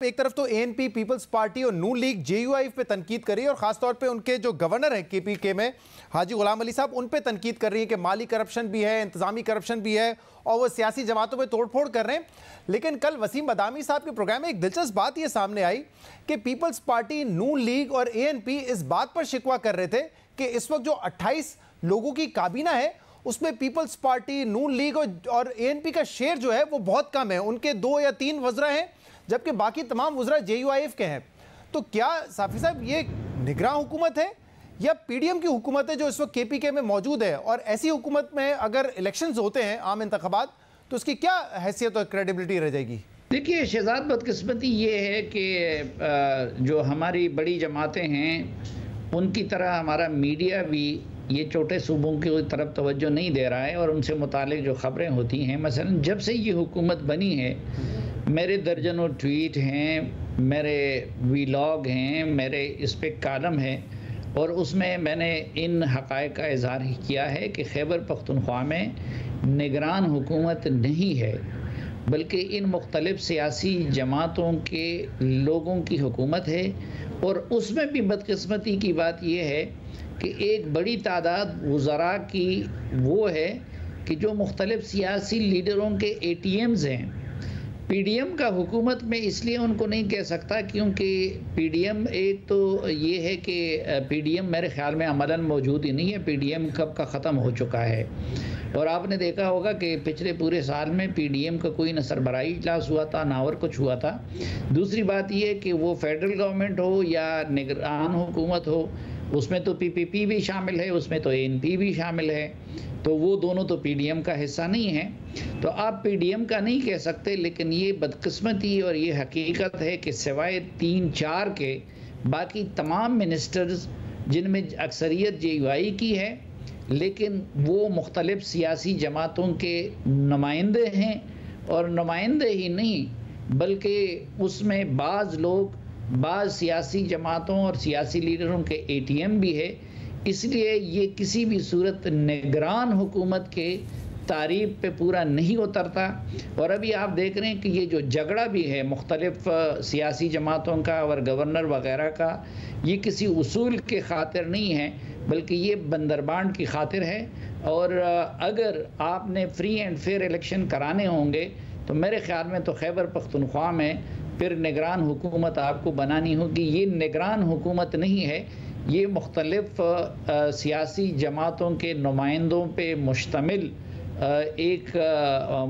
एक तरफ तो एएनपी पीपल्स पार्टी और नून लीग जेयूआई पे तनकीद कर रही है और खासतौर पे उनके जो गवर्नर हैं केपीके में हाजी गुलाम अली साहब उन पे तनकीद कर रही है कि माली करप्शन भी है, इंतजामी करप्शन भी है और वो सियासी जमातों में तोड़फोड़ कर रहे हैं। लेकिन कल वसीम बदामी साहब के प्रोग्राम में एक दिलचस्प बात ये सामने आई कि पीपल्स पार्टी, नून लीग और एएनपी इस बात पर शिकवा कर रहे थे कि इस वक्त जो 28 लोगों की काबीना है उसमें पीपल्स पार्टी, नून लीग और एएनपी का शेयर जो है वो बहुत कम है। उनके 2 या 3 वज़रा हैं जबकि बाकी तमाम वज़रा जेयूआईएफ के हैं। तो क्या साफी साहब ये निगरान हुकूमत है या पीडीएम की हुकूमत है जो इस वक्त केपीके में मौजूद है? और ऐसी हुकूमत में अगर इलेक्शंस होते हैं, आम इंतखाबात, तो उसकी क्या हैसियत और क्रेडिबिलिटी रह जाएगी? देखिए शहजाद, बदकिस्मती ये है कि जो हमारी बड़ी जमातें हैं उनकी तरह हमारा मीडिया भी ये छोटे सूबों की तरफ तवज्जो नहीं दे रहा है और उनसे मुतालिक जो ख़बरें होती हैं, मसलन जब से ये हुकूमत बनी है मेरे दर्जनों ट्वीट हैं, मेरे वीलॉग हैं, मेरे इस पे कालम है और उसमें मैंने इन हक़ाइक़ का इज़हार किया है कि खैबर पख्तूनख्वा में निगरान हुकूमत नहीं है बल्कि इन मुख्तलिफ़ सियासी जमातों के लोगों की हुकूमत है। और उसमें भी बदकिस्मती की बात यह है कि एक बड़ी तादाद वज़रा की वो है कि जो मुख्तलिफ़ सियासी लीडरों के ATMs हैं। पीडीएम का हुकूमत में इसलिए उनको नहीं कह सकता क्योंकि पीडीएम एक तो ये है कि पीडीएम मेरे ख़्याल में अमलन मौजूद ही नहीं है। पीडीएम कब का ख़त्म हो चुका है और आपने देखा होगा कि पिछले पूरे साल में पीडीएम का कोई न सरबराही इजलास हुआ था ना और कुछ हुआ था। दूसरी बात ये कि वो फेडरल गवर्नमेंट हो या निगरान हुकूमत हो, उसमें तो पीपीपी भी शामिल है, उसमें तो एएनपी भी शामिल है, तो वो दोनों तो पीडीएम का हिस्सा नहीं है। तो आप पीडीएम का नहीं कह सकते, लेकिन ये बदकिस्मती और ये हकीकत है कि सिवाय 3-4 के बाकी तमाम मिनिस्टर्स जिनमें अक्सरियत जेयूआई की है लेकिन वो मुख्तलिफ़ सियासी जमातों के नुमाइंदे हैं और नुमाइंदे ही नहीं बल्कि उसमें बाज़ लोग बाज़ सियासी जमातों और सियासी लीडरों के ATM भी है। इसलिए ये किसी भी सूरत निगरान हुकूमत के तारीफ़ पे पूरा नहीं उतरता। और अभी आप देख रहे हैं कि ये जो झगड़ा भी है मुख्तलिफ़ सियासी जमातों का और गवर्नर वग़ैरह का, ये किसी उसूल के खातिर नहीं है बल्कि ये बंदरबांट की खातिर है। और अगर आपने फ्री एंड फेयर इलेक्शन कराने होंगे तो मेरे ख़्याल में तो खैबर पख्तूनख्वा में फिर निगरान हुकूमत आपको बनानी होगी। ये निगरान हुकूमत नहीं है, ये मुख्तलिफ़ सियासी जमातों के नुमाइंदों पे मुश्तमिल एक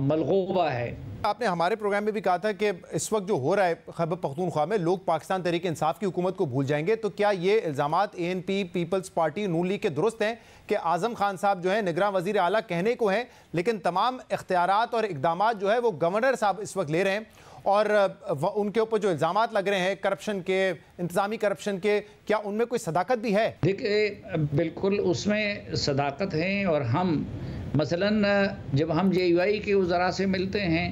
मलगूबा है। आपने हमारे प्रोग्राम में भी कहा था कि इस वक्त जो हो रहा है खैबर पख्तूनख्वा में, लोग पाकिस्तान तहरीक इंसाफ की हुकूमत को भूल जाएंगे। तो क्या ये इल्ज़ामात एएनपी, पीपल्स पार्टी, नून लीग के दुरुस्त हैं कि आज़म खान साहब जो हैं निगरान वज़ीर आला कहने को हैं लेकिन तमाम इख्तियारात और इक़दामात जो है वो गवर्नर साहब इस वक्त ले रहे हैं और उनके ऊपर जो इल्ज़ामात लग रहे हैं करप्शन के, इंतज़ामी करप्शन के, क्या उनमें कोई सदाकत भी है? देखिए बिल्कुल उसमें सदाकत है। और हम मसलन जब हम जेयूआई के वज़रा से मिलते हैं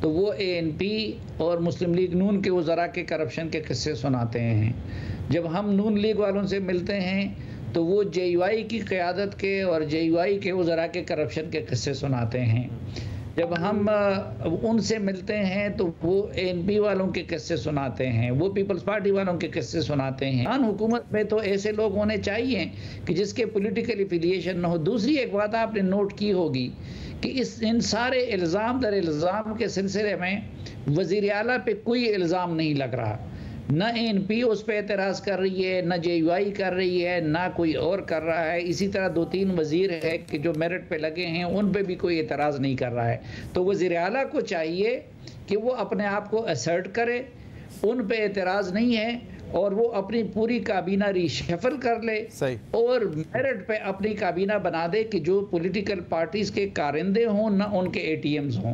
तो वो एएनपी और मुस्लिम लीग नून के वज़रा के करप्शन के किस्से सुनाते हैं। जब हम नून लीग वालों से मिलते हैं तो वो जेयूआई की क़यादत के और जेयूआई के वज़रा के करप्शन के किस्से सुनाते हैं। जब हम उनसे मिलते हैं तो वो एएनपी वालों के किस्से सुनाते हैं, वो पीपल्स पार्टी वालों के किस्से सुनाते हैं। आन हुकूमत में तो ऐसे लोग होने चाहिए कि जिसके पॉलिटिकल एफिलिएशन न हो। दूसरी एक बात आपने नोट की होगी कि इन सारे इल्ज़ाम दर इल्ज़ाम के सिलसिले में वज़ीर आला पे कोई इल्ज़ाम नहीं लग रहा। न एएनपी उस पर एतराज़ कर रही है, न जेयूआई कर रही है, ना कोई और कर रहा है। इसी तरह 2-3 वज़ीर है कि जो मेरिट पे लगे हैं उन पे भी कोई एतराज़ नहीं कर रहा है। तो वज़ीर आला को चाहिए कि वो अपने आप को असर्ट करे, उन पे एतराज़ नहीं है और वो अपनी पूरी काबीना रीशफल कर ले और मेरिट पे अपनी काबीना बना दे कि जो पॉलिटिकल पार्टीज़ के कारिंदे हों न उनके ATMs हों।